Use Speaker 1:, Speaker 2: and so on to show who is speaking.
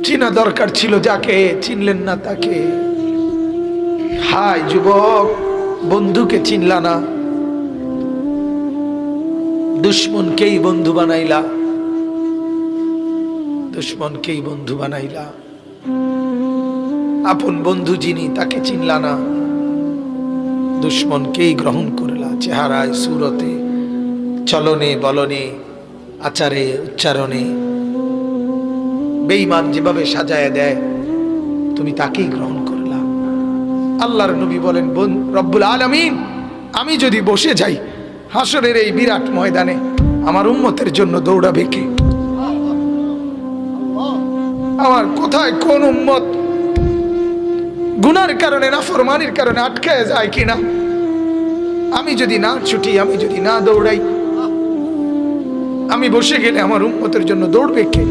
Speaker 1: চিনা দরকার ছিল যাকে, চিনলেন না তাকে। হায় যুবক, বন্ধুকে চিনলা না, দুশ্মনকেই বন্ধু বানাইলা, দুশ্মনকেই বন্ধু বানাইলা। আপন বন্ধু যিনি তাকে চিনলা না, দুশ্মনকেই গ্রহণ করলা। চেহারায়, সুরতে, চলনে বলনে, আচারে উচ্চারণে বেঈমান যেভাবে সাজায় দেয়, তুমি তাকেই গ্রহণ করলা। আল্লাহর নবী বলেন, রব্বুল আলামিন, আমি যদি বসে যাই হাসরের এই বিরাট ময়দানে, আমার উম্মতের জন্য দৌড়াবে কে? আমার কোথায় কোন উম্মত গুনার কারণে, নাফরমানির কারণে আটকায় যায় কিনা? আমি যদি না ছুটি, আমি যদি না দৌড়াই, আমি বসে গেলে আমার উম্মতের জন্য দৌড়বে কে?